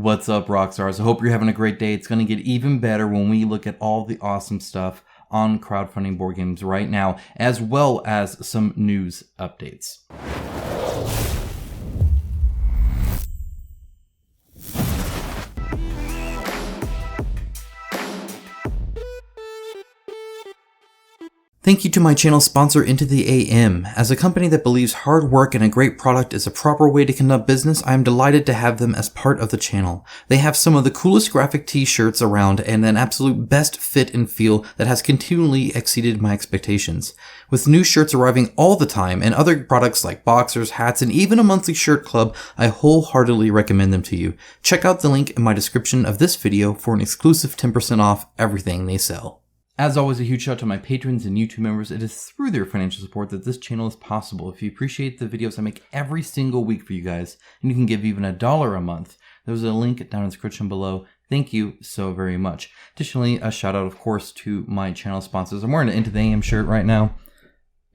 What's up, Rockstars? I hope you're having a great day. It's going to get even better when we look at all the awesome stuff on crowdfunding board games right now, as well as some news updates. Thank you to my channel sponsor Into the AM. As a company that believes hard work and a great product is a proper way to conduct business, I am delighted to have them as part of the channel. They have some of the coolest graphic t-shirts around and an absolute best fit and feel that has continually exceeded my expectations. With new shirts arriving all the time and other products like boxers, hats, and even a monthly shirt club, I wholeheartedly recommend them to you. Check out the link in my description of this video for an exclusive 10% off everything they sell. As always, a huge shout out to my patrons and YouTube members. It is through their financial support that this channel is possible. If you appreciate the videos I make every single week for you guys, and you can give even $1 a month, there's a link down in the description below. Thank you so very much. Additionally, a shout out, of course, to my channel sponsors. I'm wearing an Into the AM shirt right now.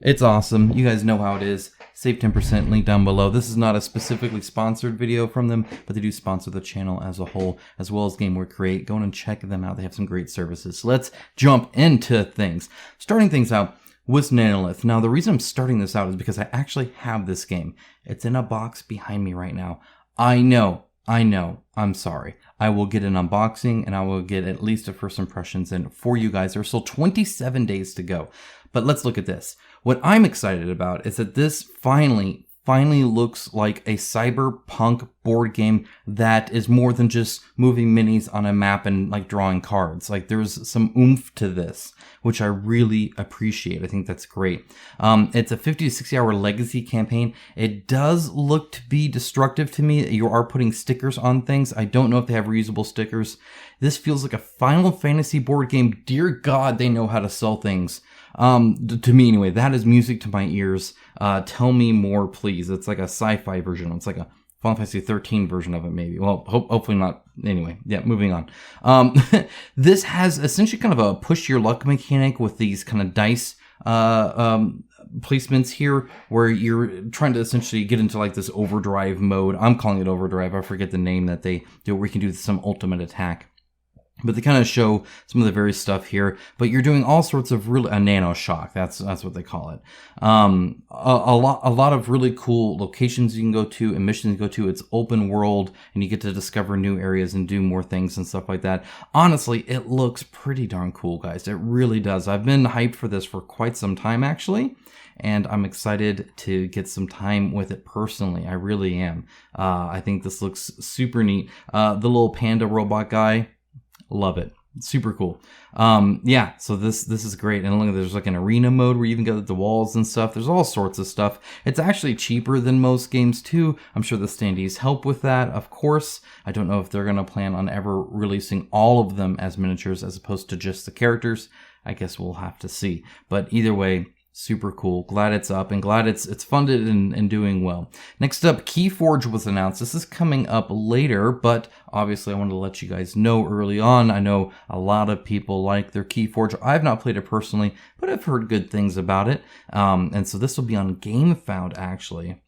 It's awesome. You guys know how it is. Save 10%, link down below. This is not a specifically sponsored video from them, but they do sponsor the channel as a whole, as well as Game Work Create. Go and check them out. They have some great services. So let's jump into things. Starting things out with Nanolith. Now, the reason I'm starting this out is because I actually have this game. It's in a box behind me right now. I know. I'm sorry. I will get an unboxing and I will get at least a first impressions in for you guys. There's still 27 days to go. But let's look at this. What I'm excited about is that this finally looks like a cyberpunk board game that is more than just moving minis on a map and like drawing cards. Like there's some oomph to this, which I really appreciate. I think that's great. It's a 50 to 60 hour legacy campaign. It does look to be destructive to me. You are putting stickers on things. I don't know if they have reusable stickers. This feels like a Final Fantasy board game. Dear God, they know how to sell things. To me anyway. That is music to my ears. Tell me more, please. It's like a sci-fi version. It's like a Final Fantasy 13 version of it, maybe. Well, hopefully not. Anyway, yeah, moving on. This has essentially kind of a push your luck mechanic with these kind of dice placements here, where you're trying to essentially get into like this overdrive mode. I'm calling it overdrive. I forget the name that they do, where you can do some ultimate attack. But they kind of show some of the various stuff here. But you're doing all sorts of really a nano shock. That's what they call it. A lot of really cool locations you can go to and missions you can go to. It's open world, and you get to discover new areas and do more things and stuff like that. Honestly, it looks pretty darn cool, guys. It really does. I've been hyped for this for quite some time, actually. And I'm excited to get some time with it personally. I really am. I think this looks super neat. The little panda robot guy. Love it. Super cool. Yeah, so this is great. And look, there's like an arena mode where you even get the walls and stuff. There's all sorts of stuff. It's actually cheaper than most games too. I'm sure the standees help with that, of course. I don't know if they're going to plan on ever releasing all of them as miniatures as opposed to just the characters. I guess we'll have to see. But either way, super cool. Glad it's up and glad it's funded and doing well. Next up, KeyForge was announced. This is coming up later, but obviously I wanted to let you guys know early on. I know a lot of people like their KeyForge. I've not played it personally, but I've heard good things about it. And so this will be on GameFound actually.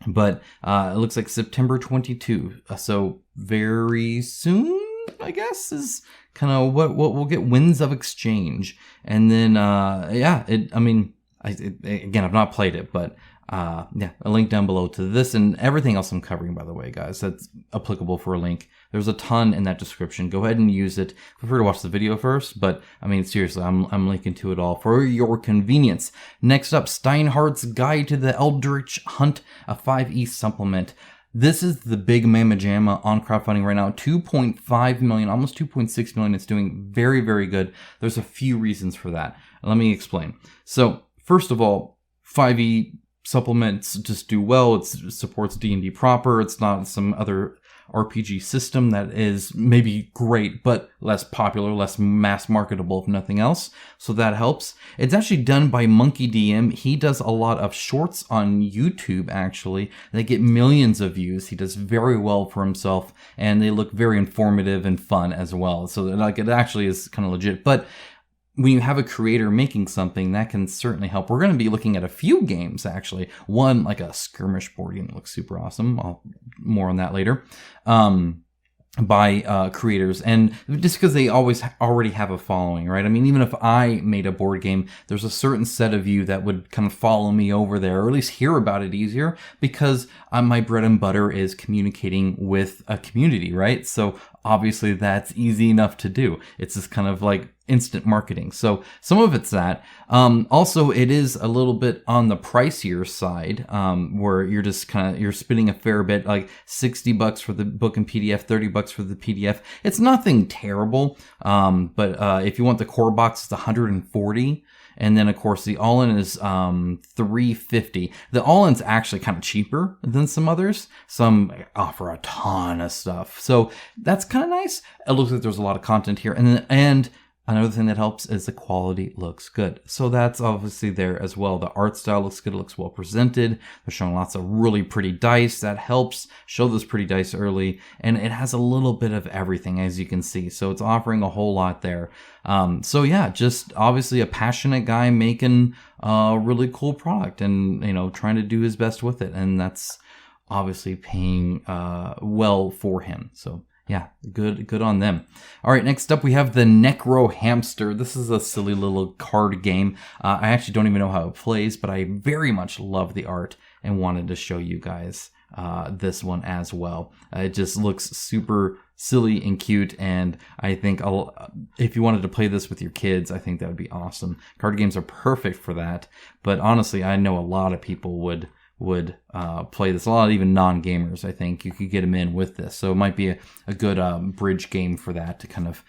But it looks like September 22. So very soon, I guess, is kind of what we'll get. Winds of Exchange. And then, yeah, again, I've not played it, but yeah, a link down below to this and everything else I'm covering, by the way, guys. That's applicable for a link. There's a ton in that description. Go ahead and use it. Feel free to watch the video first, but I mean, seriously, I'm linking to it all for your convenience. Next up, Steinhardt's Guide to the Eldritch Hunt, a 5e supplement. This is the big mamma jamma on crowdfunding right now. 2.5 million, almost 2.6 million. It's doing very, very good. There's a few reasons for that. Let me explain. So first of all, 5e supplements just do well. It supports D&D proper. It's not some other RPG system that is maybe great, but less popular, less mass marketable, if nothing else. So that helps. It's actually done by Monkey DM. He does a lot of shorts on YouTube, actually. They get millions of views. He does very well for himself, and they look very informative and fun as well. So like it actually is kind of legit. But when you have a creator making something, that can certainly help. We're going to be looking at a few games, actually. One, like a skirmish board game that looks super awesome. More on that later. by creators, and just because they already have a following, right? I mean, even if I made a board game, there's a certain set of you that would kind of follow me over there, or at least hear about it easier, because my bread and butter is communicating with a community, right? So obviously that's easy enough to do. It's just kind of like instant marketing. So some of it's that. Also, it is a little bit on the pricier side, where you're spending a fair bit, like $60 for the book and PDF, $30 for the PDF. It's nothing terrible. But if you want the core box, it's $140. And then, of course, the all-in is $350. The all-in's actually kind of cheaper than some others. Some offer a ton of stuff, so that's kind of nice. It looks like there's a lot of content here, and another thing that helps is the quality looks good. So that's obviously there as well. The art style looks good. It looks well presented. They're showing lots of really pretty dice. That helps show those pretty dice early. And it has a little bit of everything, as you can see. So it's offering a whole lot there. So yeah, just obviously a passionate guy making a really cool product and, trying to do his best with it. And that's obviously paying well for him. So yeah, good on them. All right, next up we have the Necrohamster. This is a silly little card game. I actually don't even know how it plays, but I very much love the art and wanted to show you guys this one as well. It just looks super silly and cute, and I think if you wanted to play this with your kids, I think that would be awesome. Card games are perfect for that, but honestly, I know a lot of people would play this. A lot of even non-gamers, I think you could get them in with this. So it might be a good bridge game for that, to kind of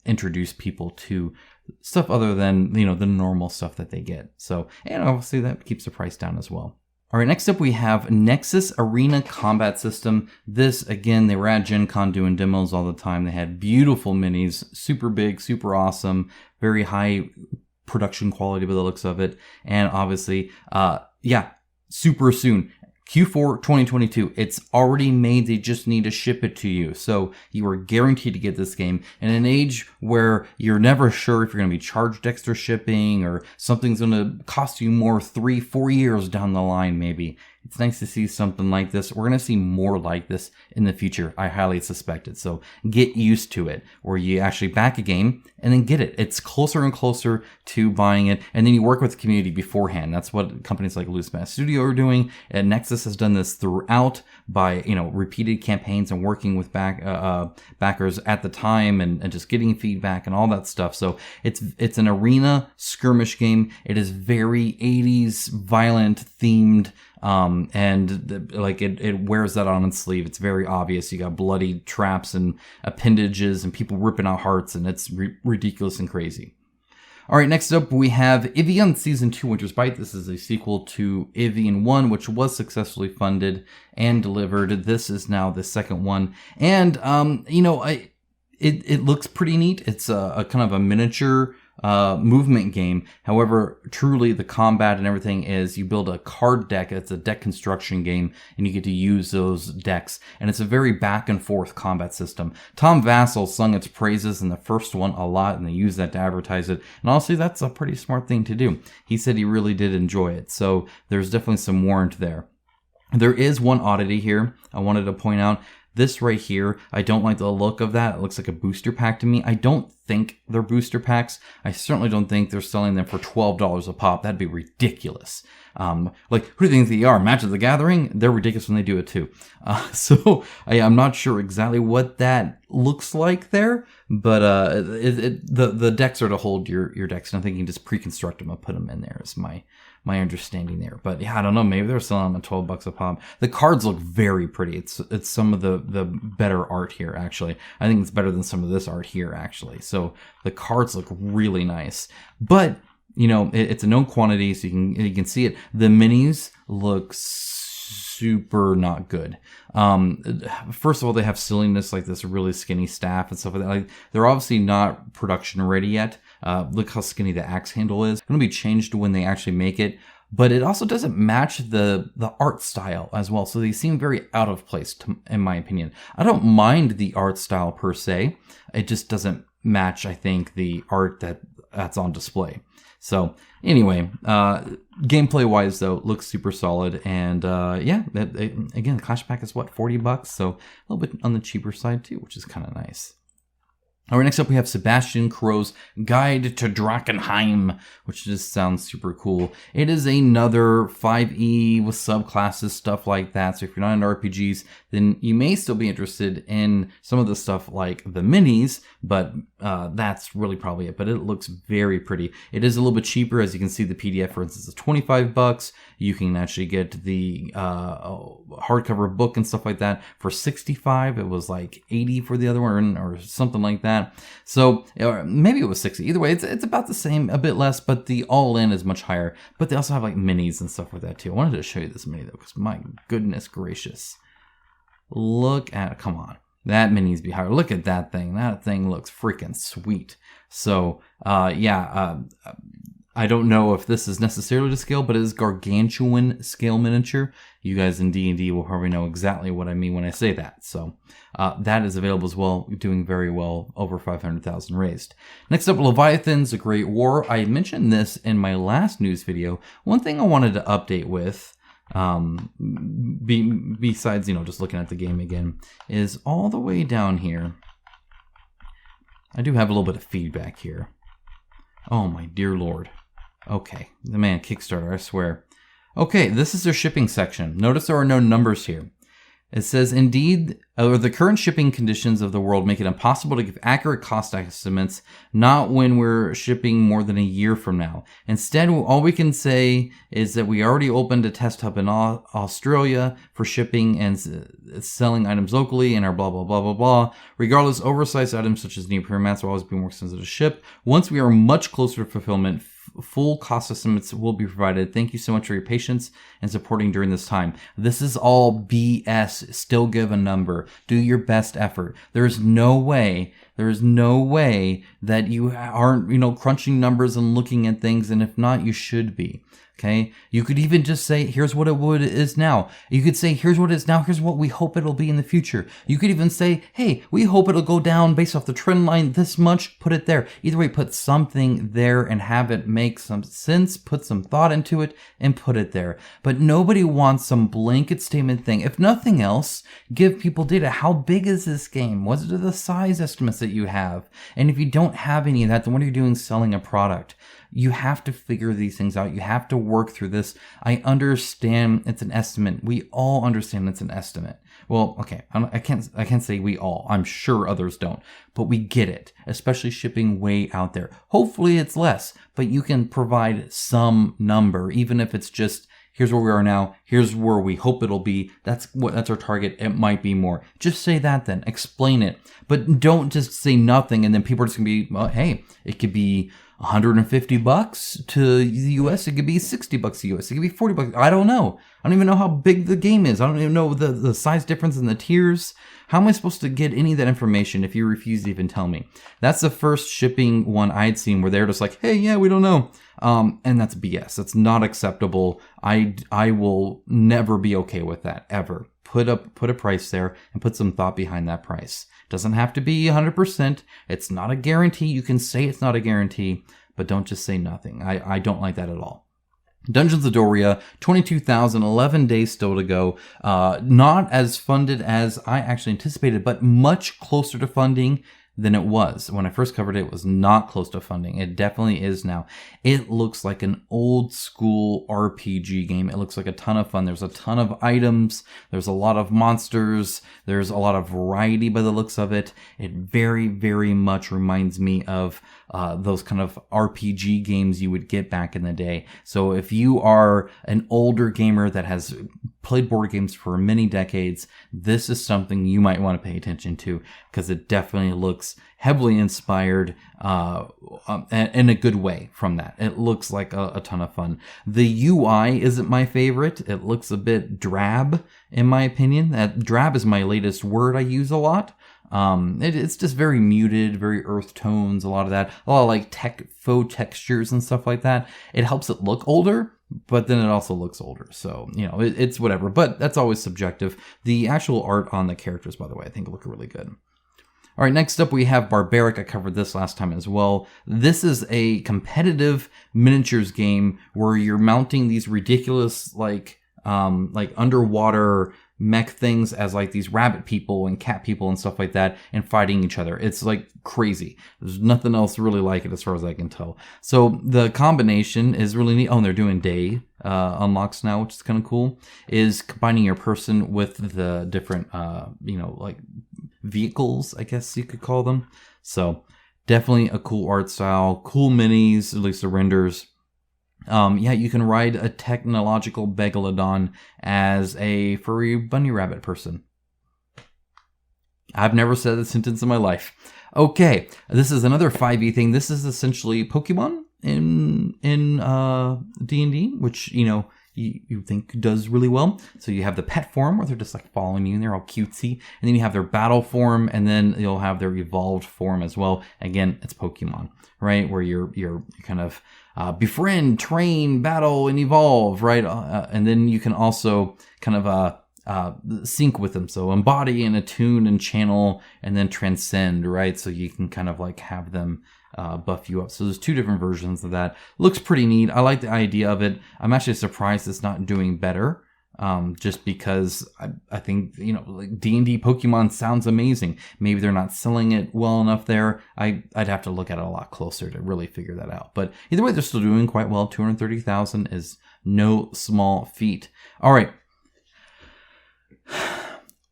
introduce people to stuff other than, the normal stuff that they get. So, and obviously that keeps the price down as well. All right, next up we have Nexus Arena Combat System. This, again, they were at Gen Con doing demos all the time. They had beautiful minis, super big, super awesome, very high production quality by the looks of it. And obviously, super soon. Q4 2022. It's already made. They just need to ship it to you. So you are guaranteed to get this game. In an age where you're never sure if you're going to be charged extra shipping or something's going to cost you more 3-4 years down the line, maybe. It's nice to see something like this. We're going to see more like this in the future, I highly suspect it. So get used to it, where you actually back a game and then get it. It's closer and closer to buying it, and then you work with the community beforehand. That's what companies like Loose Mass Studio are doing, and Nexus has done this throughout by repeated campaigns and working with backers at the time and just getting feedback and all that stuff. So it's an arena skirmish game. It is very 80s violent themed. It wears that on its sleeve. It's very obvious. You got bloody traps and appendages and people ripping out hearts, and it's ridiculous and crazy. All right, next up we have Ivion Season 2 Winter's Bite. This is a sequel to Ivion 1, which was successfully funded and delivered. This is now the second one. And, it looks pretty neat. It's a kind of a miniature movement game. However, truly the combat and everything is you build a card deck. It's a deck construction game, and you get to use those decks. And it's a very back and forth combat system. Tom Vassell sung its praises in the first one a lot, and they use that to advertise it. And honestly, that's a pretty smart thing to do. He said he really did enjoy it. So there's definitely some warrant there. There is one oddity here I wanted to point out. This right here, I don't like the look of that. It looks like a booster pack to me. I don't think they're booster packs. I certainly don't think they're selling them for $12 a pop. That'd be ridiculous. Who do you think they are? Magic the Gathering? They're ridiculous when they do it too. So I'm not sure exactly what that looks like there, but the decks are to hold your decks, and I think you can just pre-construct them and put them in there is my understanding there. But yeah, I don't know. Maybe they're selling them at $12 a pop. The cards look very pretty. It's some of the better art here, actually. I think it's better than some of this art here, actually. So the cards look really nice. But it's a known quantity, so you can see it. The minis look super not good. First of all, they have silliness like this really skinny staff and stuff like that. Like, they're obviously not production ready yet. Look how skinny the axe handle is. It's going to be changed when they actually make it. But it also doesn't match the art style as well. So they seem very out of place, in my opinion. I don't mind the art style per se. It just doesn't match, I think, the art that that's on display. So anyway, gameplay wise though, looks super solid, and again, the Clash Pack is what, $40, so a little bit on the cheaper side too, which is kind of nice. All right, next up we have Sebastian Crowe's Guide to Drakkenheim, which just sounds super cool. It is another 5e with subclasses, stuff like that. So if you're not into RPGs, then you may still be interested in some of the stuff like the minis, but that's really probably it. But it looks very pretty. It is a little bit cheaper. As you can see, the PDF, for instance, is $25. You can actually get the hardcover book and stuff like that for $65. It was like $80 for the other one, or something like that. So maybe it was $60. Either way, it's about the same, a bit less, but the all-in is much higher. But they also have like minis and stuff like that too. I wanted to show you this mini though, because my goodness gracious, look at, come on, that mini's be higher. Look at that thing. That thing looks freaking sweet. So I don't know if this is necessarily to scale, but it is gargantuan scale miniature. You guys in D&D will probably know exactly what I mean when I say that. So that is available as well, doing very well, over 500,000 raised. Next up, Leviathans, A Great War. I mentioned this in my last news video. One thing I wanted to update with, besides, just looking at the game again, is all the way down here. I do have a little bit of feedback here. Oh my dear Lord. Okay, the man, Kickstarter, I swear. Okay, this is their shipping section. Notice there are no numbers here. It says, indeed, the current shipping conditions of the world make it impossible to give accurate cost estimates, not when we're shipping more than a year from now. Instead, all we can say is that we already opened a test hub in Australia for shipping and selling items locally, and our blah, blah, blah, blah, blah. Regardless, oversized items such as neoprene mats will always be more expensive to ship. Once we are much closer to fulfillment, full cost estimates will be provided. Thank you so much for your patience and supporting during this time. This is all BS. Still give a number. Do your best effort. There is no way that you aren't, crunching numbers and looking at things. And if not, you should be. Okay. You could even just say, here's what it is now. You could say, here's what it is now. Here's what we hope it'll be in the future. You could even say, hey, we hope it'll go down based off the trend line this much. Put it there. Either way, put something there and have it make some sense. Put some thought into it and put it there. But nobody wants some blanket statement thing. If nothing else, give people data. How big is this game? What are the size estimates that you have? And if you don't have any of that, then what are you doing selling a product? You have to figure these things out. You have to work through this. I understand it's an estimate. We all understand it's an estimate. Well, okay, I can't say we all. I'm sure others don't, but we get it, especially shipping way out there. Hopefully it's less, but you can provide some number, even if it's just, here's where we are now. Here's where we hope it'll be. That's our target. It might be more. Just say that then. Explain it. But don't just say nothing and then people are just going to be, well, hey, it could be $150 to the US. It could be $60 to US. It could be $40. I don't know. I don't even know how big the game is. I don't even know the size difference in the tiers. How am I supposed to get any of that information if you refuse to even tell me? That's the first shipping one I'd seen where they're just like, hey, yeah, we don't know. And that's BS. That's not acceptable. I will never be okay with that, ever. Put a price there and put some thought behind that price. Doesn't have to be 100%. It's not a guarantee. You can say it's not a guarantee, but don't just say nothing. I don't like that at all. Dungeons of Doria, 22,000, 11 days still to go. Not as funded as I actually anticipated, but much closer to funding than it was. When I first covered it, it was not close to funding. It definitely is now. It looks like an old school RPG game. It looks like a ton of fun. There's a ton of items. There's a lot of monsters. There's a lot of variety by the looks of it. It very, very much reminds me of those kind of RPG games you would get back in the day. So if you are an older gamer that has played board games for many decades, this is something you might want to pay attention to because it definitely looks heavily inspired in a good way from that. It looks like a ton of fun. The UI isn't my favorite. It looks a bit drab, in my opinion. That drab is my latest word I use a lot. It's just very muted, very earth tones, a lot of that, a lot of like faux textures and stuff like that. It helps it look older, but then it also looks older. So, it's whatever, but that's always subjective. The actual art on the characters, by the way, I think look really good. All right, next up we have Barbaric. I covered this last time as well. This is a competitive miniatures game where you're mounting these ridiculous like underwater mech things as like these rabbit people and cat people and stuff like that, and fighting each other. It's like crazy. There's nothing else really like it as far as I can tell. So the combination is really neat. Oh, and they're doing day unlocks now, which is kind of cool. Is combining your person with the different like vehicles, I guess you could call them. So definitely a cool art style, cool minis, at least the renders. You can ride a technological Megalodon as a furry bunny rabbit person. I've never said a sentence in my life. Okay, this is another 5e thing. This is essentially Pokemon in D&D, which, you think does really well. So you have the pet form where they're just like following you and they're all cutesy. And then you have their battle form, and then you'll have their evolved form as well. Again, it's Pokemon, right? Where you're kind of befriend, train, battle, and evolve, right? And then you can also kind of sync with them. So embody and attune and channel and then transcend, right? So you can kind of like have them buff you up. So there's 2 different versions of that. Looks pretty neat. I like the idea of it. I'm actually surprised it's not doing better. Just because I think, like D&D Pokemon sounds amazing. Maybe they're not selling it well enough there. I'd have to look at it a lot closer to really figure that out. But either way, they're still doing quite well. 230,000 is no small feat. All right.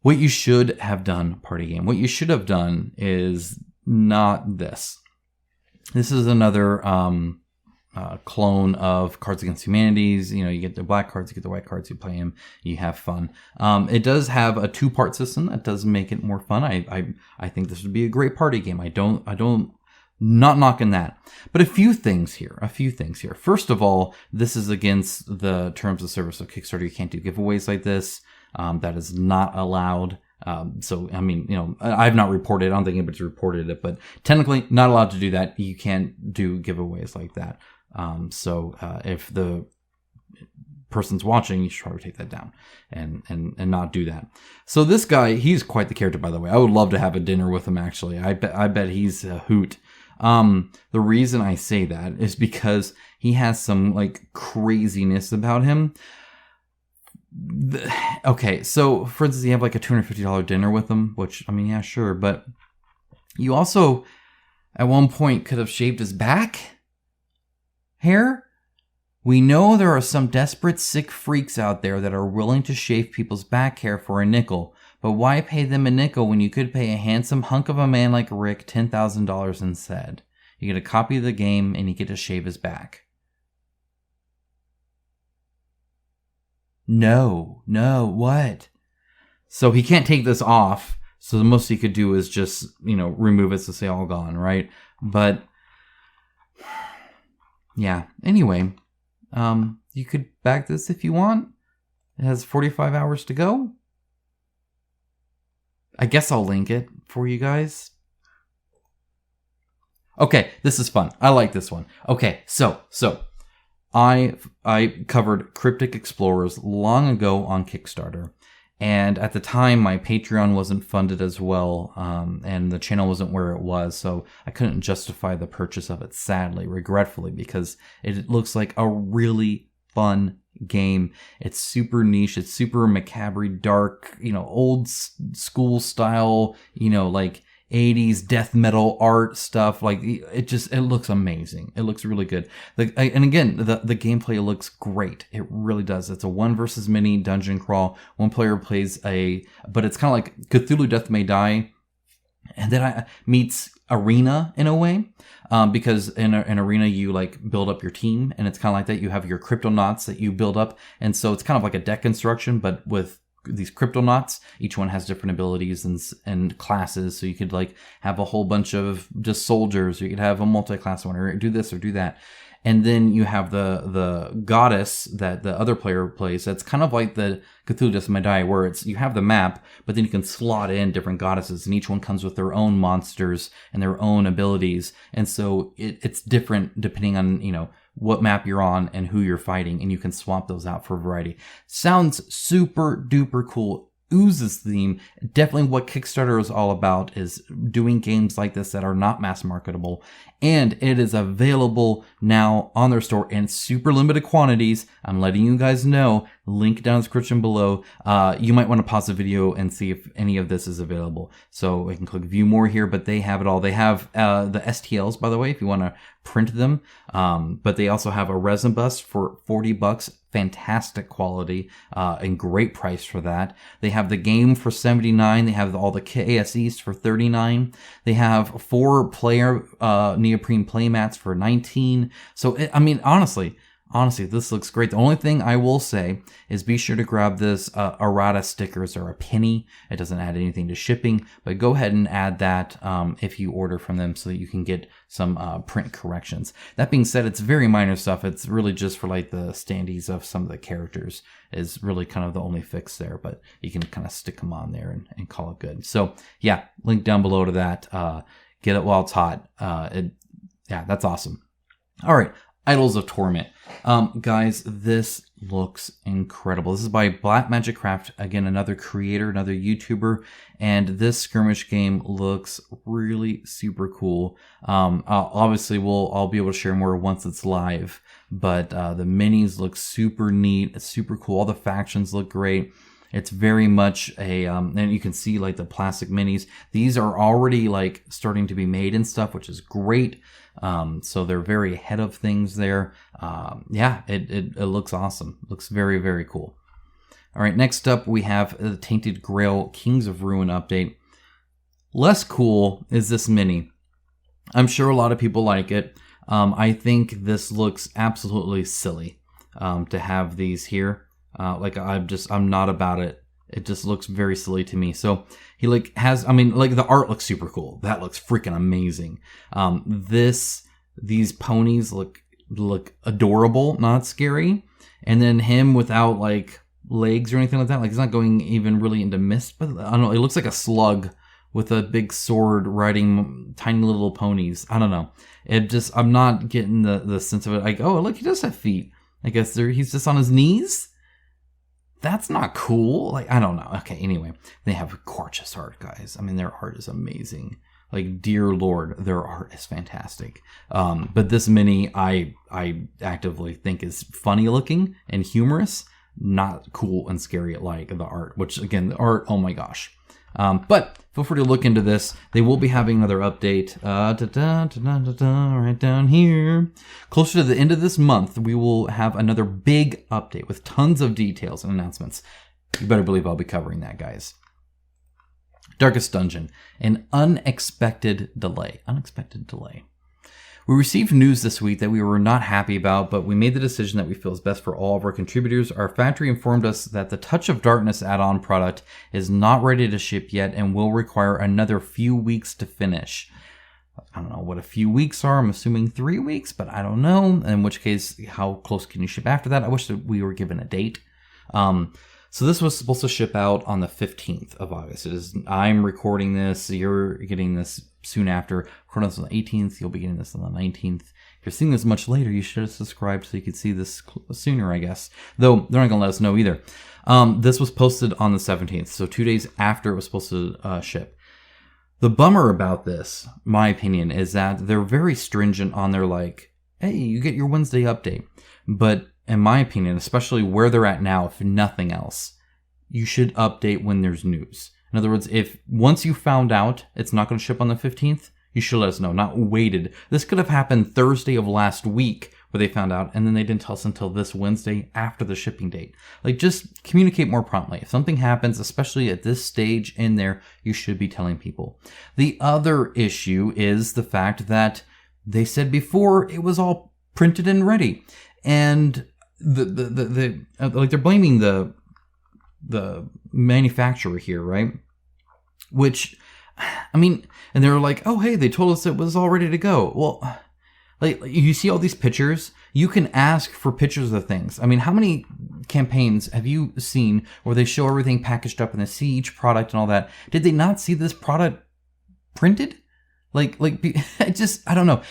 What you should have done, party game. What you should have done is not this. This is another clone of Cards Against Humanities. You get the black cards, you get the white cards, you play them, you have fun. It does have a 2-part system that does make it more fun. I think this would be a great party game. I don't not knocking that. But a few things here. First of all, this is against the terms of service of Kickstarter. You can't do giveaways like this. That is not allowed. So, I mean, I've not reported, I don't think anybody's reported it, but technically not allowed to do that. You can't do giveaways like that. So if the person's watching, you should probably take that down and not do that. So this guy, he's quite the character, by the way. I would love to have a dinner with him, actually. I bet he's a hoot. The reason I say that is because he has some like craziness about him. Okay, so for instance, you have like a $250 dinner with him, which, I mean, yeah, sure, but you also at one point could have shaved his back hair. We know there are some desperate sick freaks out there that are willing to shave people's back hair for a nickel, but why pay them a nickel when you could pay a handsome hunk of a man like Rick $10,000 instead? You get a copy of the game and you get to shave his back. No, what? So he can't take this off. So the most he could do is just, remove it to say all gone, right? But yeah, anyway, you could back this if you want. It has 45 hours to go. I guess I'll link it for you guys. Okay, this is fun. I like this one. Okay, so I covered Cryptic Explorers long ago on Kickstarter, and at the time my Patreon wasn't funded as well, and the channel wasn't where it was, so I couldn't justify the purchase of it, sadly, regretfully, because it looks like a really fun game. It's super niche, it's super macabre, dark, old school style, like 80s death metal art stuff. Like it looks amazing. It looks really good. And again, the gameplay looks great. It really does. It's a 1 versus many dungeon crawl. One player plays but it's kind of like Cthulhu Death May Die, and then meets Arena in a way, because in an Arena you like build up your team, and it's kind of like that. You have your Cryptonauts that you build up, and so it's kind of like a deck construction, but with these Cryptonauts. Each one has different abilities and classes, so you could like have a whole bunch of just soldiers, or you could have a multi-class one, or do this or do that. And then you have the goddess that the other player plays. That's kind of like the Cthulhu Death May Die, where it's you have the map, but then you can slot in different goddesses, and each one comes with their own monsters and their own abilities. And so it's different depending on what map you're on and who you're fighting, and you can swap those out for variety. Sounds super duper cool. oozes theme. Definitely what Kickstarter is all about, is doing games like this that are not mass marketable. And it is available now on their store in super limited quantities. I'm letting you guys know. Link down in the description below. You might want to pause the video and see if any of this is available. So I can click view more here, but they have it all. They have the STLs, by the way, if you want to print them. But they also have a resin bust for $40. Fantastic quality and great price for that. They have the game for $79. They have all the KSEs for $39. They have 4-player neoprene playmats for $19. So I mean, honestly, this looks great. The only thing I will say is be sure to grab this errata stickers. Are a penny. It doesn't add anything to shipping, but go ahead and add that if you order from them so that you can get some print corrections. That being said, it's very minor stuff. It's really just for like the standees of some of the characters is really kind of the only fix there, but you can kind of stick them on there and call it good. So yeah, link down below to that. Get it while it's hot. Yeah, that's awesome. All right. Idols of Torment. Guys, this looks incredible. This is by Black Magic Craft. Again, another creator, another YouTuber. And this skirmish game looks really super cool. Obviously, I'll be able to share more once it's live. But the minis look super neat. It's super cool. All the factions look great. It's very much a, and you can see like the plastic minis. These are already like starting to be made and stuff, which is great. So they're very ahead of things there. Yeah, it looks awesome. Looks very, very cool. All right, next up we have the Tainted Grail Kings of Ruin update. Less cool is this mini. I'm sure a lot of people like it. I think this looks absolutely silly to have these here. I'm not about it. It just looks very silly to me. So he the art looks super cool. That looks freaking amazing. These ponies look adorable, not scary. And then him without like legs or anything like that. Like he's not going even really into mist, but I don't know. It looks like a slug with a big sword riding tiny little ponies. I don't know. I'm not getting the sense of it. Like, oh, look, he does have feet. I guess he's just on his knees. That's not cool. Like, I don't know. Okay, anyway. They have gorgeous art, guys. I mean, their art is amazing. Like, dear Lord, their art is fantastic. But this mini, I actively think is funny looking and humorous. Not cool and scary like the art. Which, again, the art, oh my gosh. But feel free to look into this. They will be having another update right down here. Closer to the end of this month, we will have another big update with tons of details and announcements. You better believe I'll be covering that, guys. Darkest Dungeon, an unexpected delay. We received news this week that we were not happy about, but we made the decision that we feel is best for all of our contributors. Our factory informed us that the Touch of Darkness add-on product is not ready to ship yet and will require another few weeks to finish. I don't know what a few weeks are. I'm assuming 3 weeks, but I don't know. In which case, how close can you ship after that? I wish that we were given a date. So this was supposed to ship out on the 15th of August. I'm recording this. You're getting this soon after. Recording this on the 18th. You'll be getting this on the 19th. If you're seeing this much later, you should have subscribed so you could see this sooner, I guess. Though they're not going to let us know either. This was posted on the 17th, so 2 days after it was supposed to ship. The bummer about this, my opinion, is that they're very stringent on their hey, you get your Wednesday update. But in my opinion, especially where they're at now, if nothing else, you should update when there's news. In other words, if once you found out it's not going to ship on the 15th, you should let us know, not waited. This could have happened Thursday of last week where they found out, and then they didn't tell us until this Wednesday after the shipping date. Just communicate more promptly. If something happens, especially at this stage in there, you should be telling people. The other issue is the fact that they said before it was all printed and ready. And they're blaming the manufacturer here, right? Which, I mean, and they're like, oh, hey, they told us it was all ready to go. Well, you see all these pictures, you can ask for pictures of things. I mean, how many campaigns have you seen where they show everything packaged up and they see each product and all that? Did they not see this product printed? I don't know.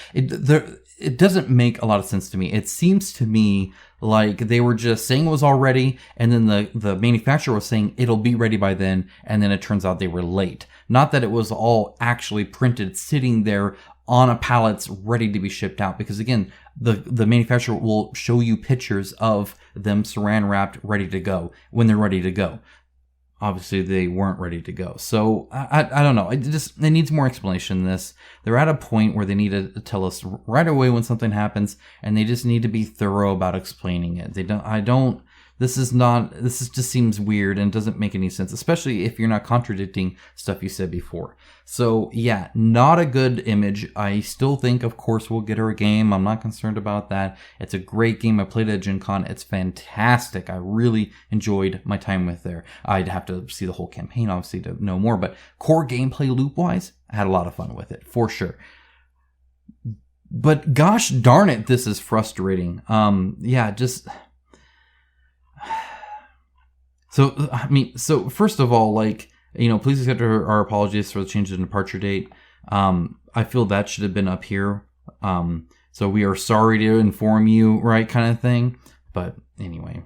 it doesn't make a lot of sense to me. It seems to me like they were just saying it was all ready, and then the manufacturer was saying it'll be ready by then, and then it turns out they were late. Not that it was all actually printed, sitting there on a pallets ready to be shipped out, because again, the manufacturer will show you pictures of them saran wrapped, ready to go when they're ready to go. Obviously, they weren't ready to go. So, I don't know. It needs more explanation than this. They're at a point where they need to tell us right away when something happens, and they just need to be thorough about explaining it. This just seems weird and doesn't make any sense, especially if you're not contradicting stuff you said before. So, yeah, not a good image. I still think, of course, we'll get her a game. I'm not concerned about that. It's a great game. I played it at Gen Con. It's fantastic. I really enjoyed my time with there. I'd have to see the whole campaign, obviously, to know more. But core gameplay loop-wise, I had a lot of fun with it, for sure. But gosh darn it, this is frustrating. So first of all, please accept our apologies for the change in departure date. I feel that should have been up here. So we are sorry to inform you, right, kind of thing. But anyway,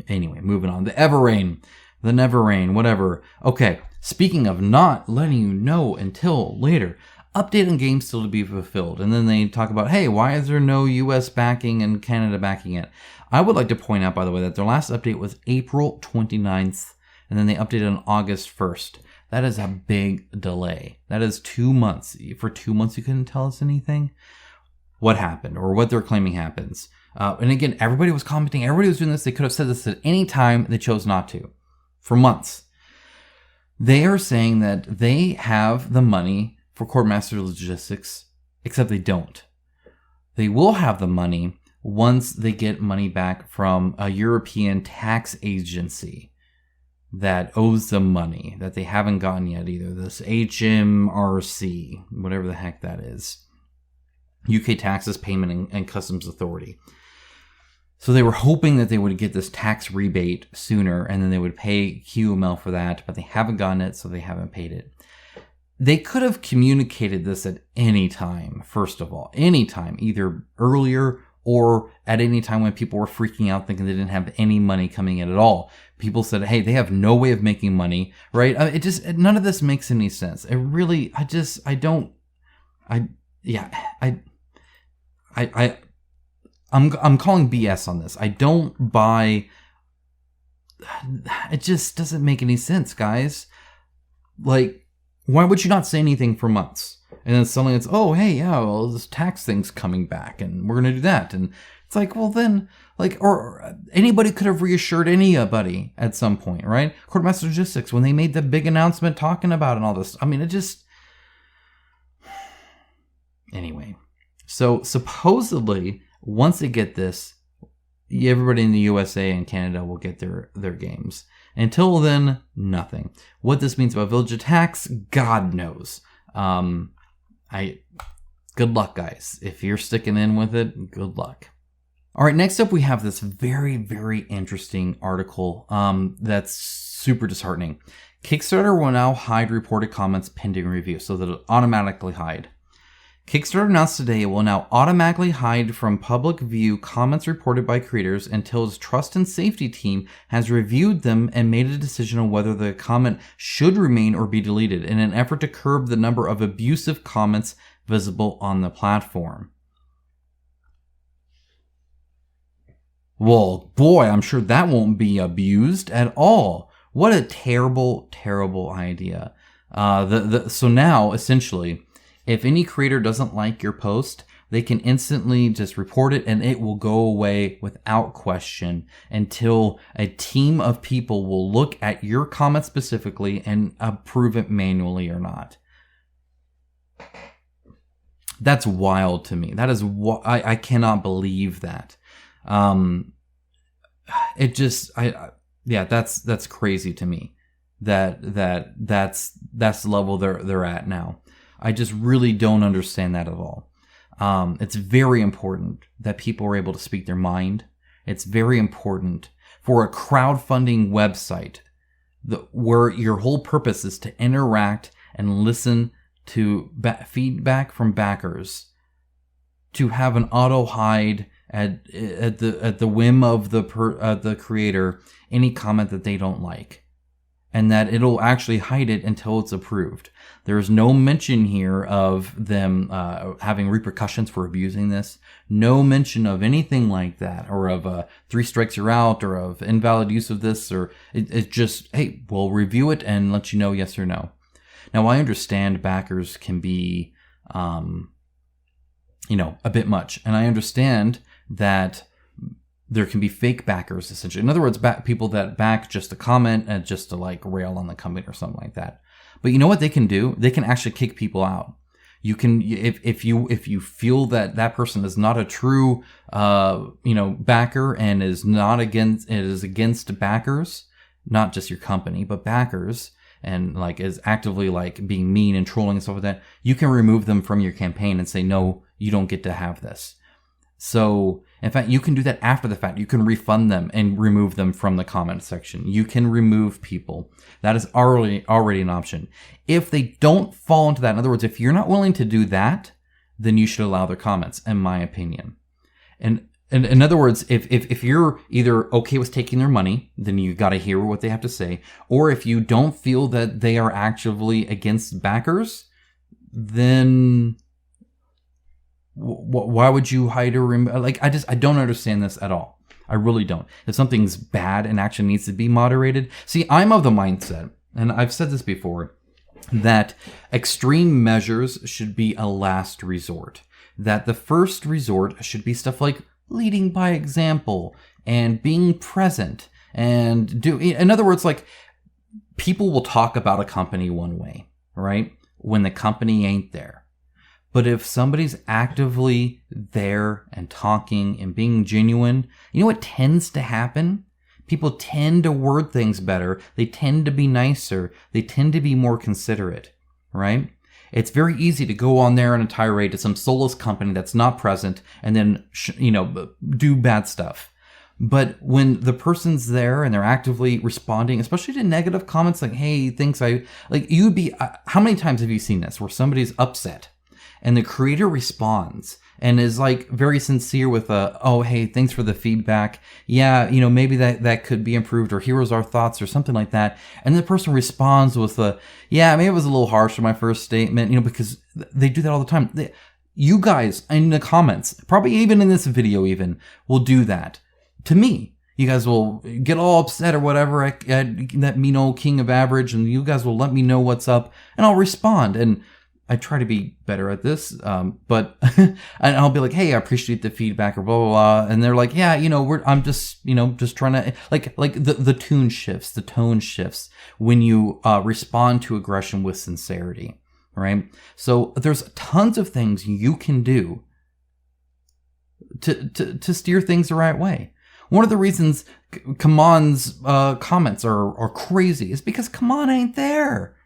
moving on. The Everrain, the Neverrain, whatever. Okay, speaking of not letting you know until later, update on games still to be fulfilled. And then they talk about, hey, why is there no US backing and Canada backing it? I would like to point out, by the way, that their last update was April 29th, and then they updated on August 1st. That is a big delay. That is 2 months. For 2 months, you couldn't tell us anything? What happened, or what they're claiming happens. And again, everybody was commenting. Everybody was doing this. They could have said this at any time. They chose not to. For months. They are saying that they have the money for Quartermaster Logistics, except they don't. They will have the money once they get money back from a European tax agency that owes them money that they haven't gotten yet either. This HMRC, whatever the heck that is. UK Taxes Payment and Customs Authority. So they were hoping that they would get this tax rebate sooner, and then they would pay QML for that, but they haven't gotten it, so they haven't paid it. They could have communicated this at any time, first of all. Any time, either earlier or at any time when people were freaking out thinking they didn't have any money coming in at all. People said, hey, they have no way of making money, right? None of this makes any sense. I'm calling BS on this. I don't buy, it just doesn't make any sense, guys. Why would you not say anything for months? And then suddenly it's, oh, hey, yeah, well, this tax thing's coming back and we're going to do that. And it's well then, or anybody could have reassured anybody at some point, right? Quartermaster Logistics, when they made the big announcement talking about it and all this. Anyway. So supposedly, once they get this, everybody in the USA and Canada will get their games. Until then, nothing. What this means about village attacks, God knows. Good luck, guys. If you're sticking in with it, good luck. All right, next up we have this very, very interesting article that's super disheartening. Kickstarter will now hide reported comments pending review, so that it'll automatically hide. Kickstarter announced today it will now automatically hide from public view comments reported by creators until its trust and safety team has reviewed them and made a decision on whether the comment should remain or be deleted in an effort to curb the number of abusive comments visible on the platform. Well, boy, I'm sure that won't be abused at all. What a terrible, terrible idea. So now, essentially, if any creator doesn't like your post, they can instantly just report it and it will go away without question until a team of people will look at your comment specifically and approve it manually or not. That's wild to me. That is I cannot believe that. That's crazy to me. That's the level they're at now. I just really don't understand that at all. It's very important that people are able to speak their mind. It's very important for a crowdfunding website where your whole purpose is to interact and listen to feedback from backers to have an auto hide at the whim of the creator any comment that they don't like, and that it'll actually hide it until it's approved. There is no mention here of them having repercussions for abusing this. No mention of anything like that, or of 3 strikes you're out, or of invalid use of this, or it's just, hey, we'll review it and let you know yes or no. Now, I understand backers can be, a bit much, and I understand that there can be fake backers, essentially. In other words, people that back just to comment and just to like rail on the company or something like that. But you know what they can do? They can actually kick people out. You can, if you feel that that person is not a true, backer and is against backers, not just your company, but backers, and like is actively like being mean and trolling and stuff like that, you can remove them from your campaign and say, no, you don't get to have this. So, in fact, you can do that after the fact. You can refund them and remove them from the comment section. You can remove people. That is already an option. If they don't fall into that, in other words, if you're not willing to do that, then you should allow their comments, in my opinion. And in other words, if you're either okay with taking their money, then you got to hear what they have to say. Or if you don't feel that they are actively against backers, then why would you hide or I don't understand this at all. I really don't. If something's bad and actually needs to be moderated. See, I'm of the mindset, and I've said this before, that extreme measures should be a last resort. That the first resort should be stuff like leading by example and being present and in other words, like, people will talk about a company one way, right? When the company ain't there. But if somebody's actively there and talking and being genuine, you know what tends to happen? People tend to word things better. They tend to be nicer. They tend to be more considerate, right? It's very easy to go on there on a tirade to some soulless company that's not present and then, do bad stuff. But when the person's there and they're actively responding, especially to negative comments like, hey, how many times have you seen this where somebody's upset and the creator responds and is like very sincere with oh, hey, thanks for the feedback. Yeah, maybe that could be improved, or here was our thoughts, or something like that. And the person responds with yeah, maybe it was a little harsh in my first statement, because they do that all the time. You guys in the comments, probably even in this video will do that to me. You guys will get all upset or whatever at that mean old king of average, and you guys will let me know what's up, and I'll respond. And I try to be better at this, but and I'll be like, hey, I appreciate the feedback, or blah, blah, blah. And they're like, yeah, I'm just, just trying to, like the tone shifts when you respond to aggression with sincerity, right? So there's tons of things you can do to steer things the right way. One of the reasons CMON's comments are crazy is because CMON ain't there.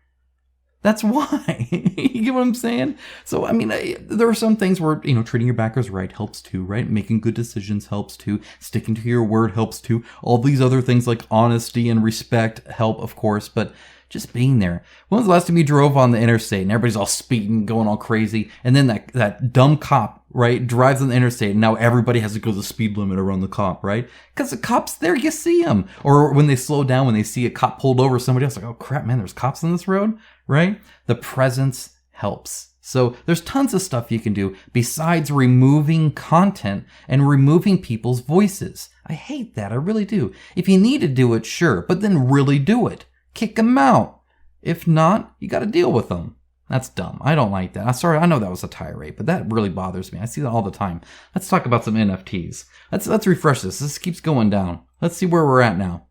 That's why. You get what I'm saying? So, I mean, there are some things where, treating your backers right helps too, right? Making good decisions helps too. Sticking to your word helps too. All these other things like honesty and respect help, of course, but just being there. When was the last time you drove on the interstate and everybody's all speeding, going all crazy, and then that dumb cop, right, drives on the interstate, and now everybody has to go the speed limit around the cop, right? Because the cop's there, you see him. Or when they slow down, when they see a cop pulled over somebody else, like, oh crap, man, there's cops on this road, right? The presence helps. So there's tons of stuff you can do besides removing content and removing people's voices. I hate that, I really do. If you need to do it, sure, but then really do it. Kick them out. If not, you got to deal with them. That's dumb. I don't like that. I'm sorry. I know that was a tirade, but that really bothers me. I see that all the time. Let's talk about some NFTs. Let's refresh this. This keeps going down. Let's see where we're at now.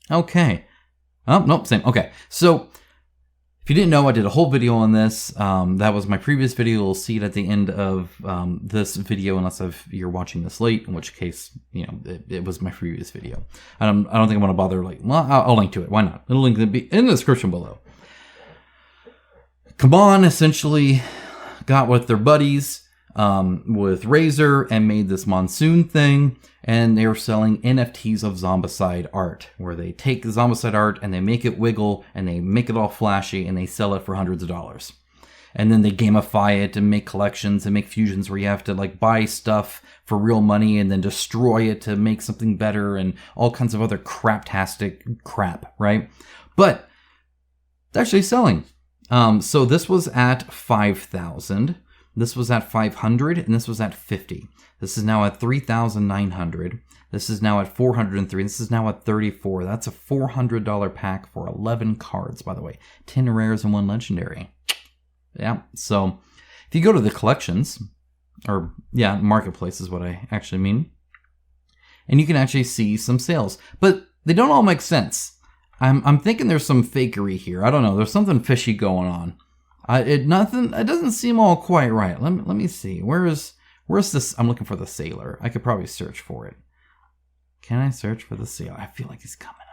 Okay. Oh, nope, same. Okay. So if you didn't know, I did a whole video on this. That was my previous video. You'll see it at the end of this video, unless you're watching this late, in which case, it was my previous video. I don't think I want to bother. I'll link to it. Why not? It'll link in the description below. CMON essentially got with their buddies with Razer and made this monsoon thing, and they were selling NFTs of Zombicide art, where they take the Zombicide art and they make it wiggle and they make it all flashy and they sell it for hundreds of dollars. and then they gamify it and make collections and make fusions where you have to like buy stuff for real money and then destroy it to make something better and all kinds of other craptastic crap, right? But it's actually selling. So this was at 5,000. This was at 500, and this was at 50. This is now at 3,900. This is now at 403. This is now at 34. That's a $400 pack for 11 cards, by the way. 10 rares and 1 legendary. Yeah, so if you go to the collections, or yeah, marketplace is what I actually mean, and you can actually see some sales, but they don't all make sense. I'm thinking there's some fakery here. I don't know. There's something fishy going on. It doesn't seem all quite right. Let me see. Where's this? I'm looking for the sailor. I could probably search for it. Can I search for the sailor? I feel like he's coming up.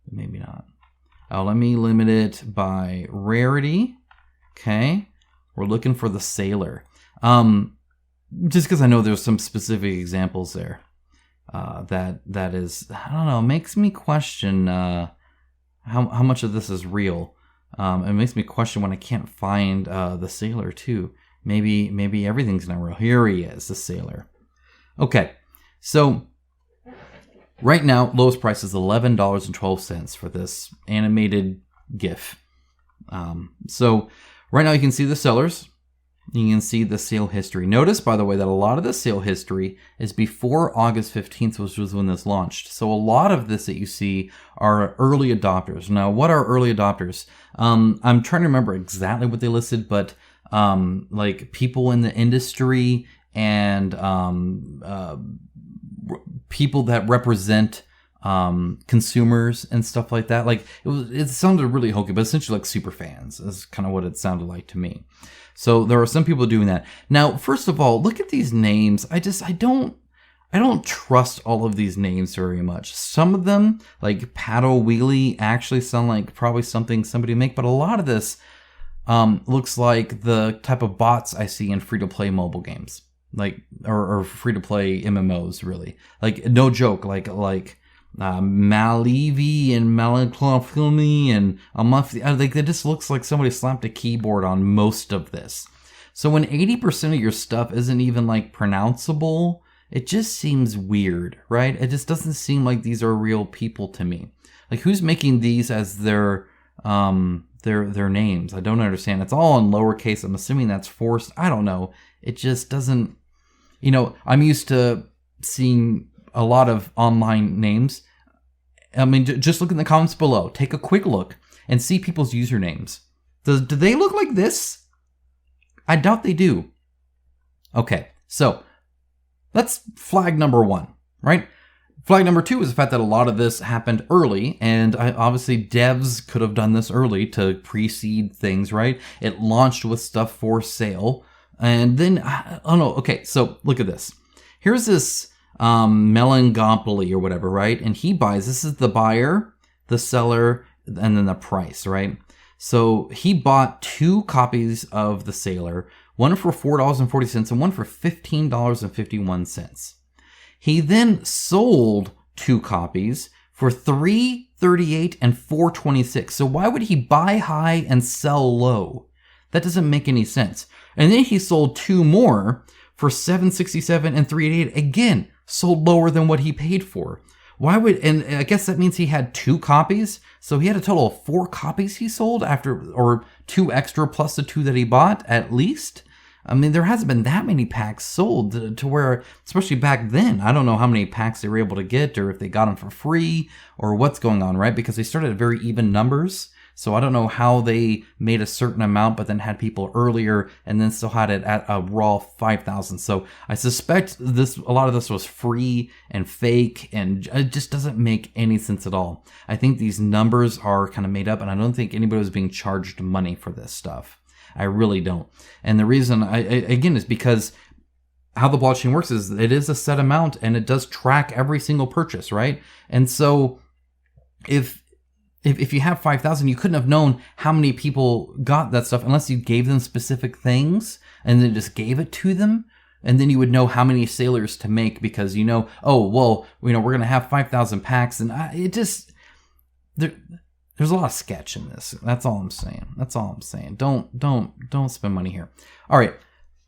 But maybe not. Oh, let me limit it by rarity. Okay. We're looking for the sailor. Just because I know there's some specific examples there. That is, I don't know, makes me question how much of this is real. It makes me question when I can't find the sailor too. Maybe everything's not real. Here he is, the sailor. Okay, so right now, lowest price is $11.12 for this animated GIF. So right now you can see the sellers. You can see the sale history. Notice, by the way, that a lot of the sale history is before August 15th, which was when this launched. So a lot of this that you see are early adopters. Now, what are early adopters? I'm trying to remember exactly what they listed, but like people in the industry and people that represent consumers and stuff like that. Like it sounded really hokey, but essentially like super fans is kind of what it sounded like to me. So there are some people doing that. Now, first of all, look at these names. I don't trust all of these names very much. Some of them, like Paddle Wheelie, actually sound like probably something somebody make, but a lot of this looks like the type of bots I see in free-to-play mobile games, like or free-to-play MMOs, really. Like no joke, like Malevi and Malaclofilmi and like it just looks like somebody slapped a keyboard on most of this. So when 80% of your stuff isn't even like pronounceable, it just seems weird, right? It just doesn't seem like these are real people to me. Like who's making these as their names? I don't understand. It's all in lowercase. I'm assuming that's forced. I don't know. It just doesn't, I'm used to seeing a lot of online names. I mean, just look in the comments below. Take a quick look and see people's usernames. Do they look like this? I doubt they do. Okay, so that's flag number 1, right? Flag number 2 is the fact that a lot of this happened early, and obviously devs could have done this early to precede things, right? It launched with stuff for sale, and then, oh no, okay, so look at this. Here's this Melangopoly or whatever, right? And he buys, this is the buyer, the seller, and then the price, right? So he bought 2 copies of the Sailor, one for $4.40 and one for $15.51. He then sold 2 copies for $3.38 and $4.26. So why would he buy high and sell low? That doesn't make any sense. And then he sold 2 more for $7.67 and $3.88. Again, sold lower than what he paid for. Why would, and I guess that means he had 2 copies. So he had a total of 4 copies he sold after, or 2 extra plus the 2 that he bought at least. I mean, there hasn't been that many packs sold to where, especially back then, I don't know how many packs they were able to get or if they got them for free or what's going on, right? Because they started at very even numbers. So I don't know how they made a certain amount, but then had people earlier and then still had it at a raw 5,000. So I suspect a lot of this was free and fake, and it just doesn't make any sense at all. I think these numbers are kind of made up, and I don't think anybody was being charged money for this stuff. I really don't. And the reason, again, is because how the blockchain works is it is a set amount, and it does track every single purchase, right? And so if you have 5,000, you couldn't have known how many people got that stuff unless you gave them specific things and then just gave it to them. And then you would know how many sailors to make because we're going to have 5,000 packs. And there's there's a lot of sketch in this. That's all I'm saying. That's all I'm saying. Don't spend money here. All right.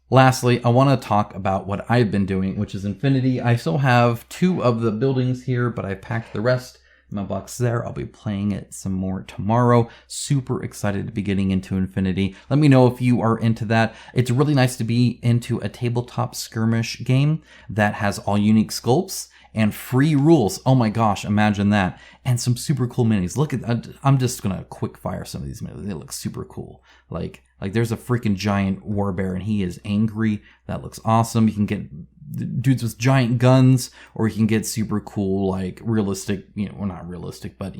Lastly, I want to talk about what I've been doing, which is Infinity. I still have 2 of the buildings here, but I packed the rest in my box there. I'll be playing it some more tomorrow. Super excited to be getting into Infinity. Let me know if you are into that. It's really nice to be into a tabletop skirmish game that has all unique sculpts and free rules. Oh my gosh, imagine that. And some super cool minis. Look at, I'm just going to quick fire some of these minis. They look super cool. Like there's a freaking giant warbear and he is angry. That looks awesome. You can get dudes with giant guns, or you can get super cool, like realistic, well, not realistic, but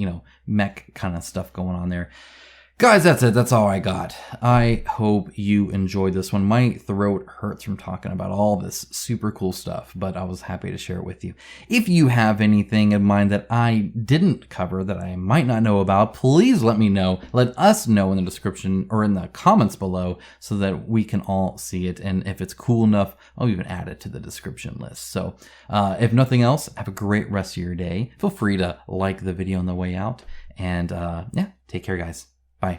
mech kind of stuff going on there. Guys, that's it. That's all I got. I hope you enjoyed this one. My throat hurts from talking about all this super cool stuff, but I was happy to share it with you. If you have anything in mind that I didn't cover that I might not know about, please let me know. Let us know in the description or in the comments below so that we can all see it. And if it's cool enough, I'll even add it to the description list. So if nothing else, have a great rest of your day. Feel free to like the video on the way out. And yeah, take care, guys. Bye.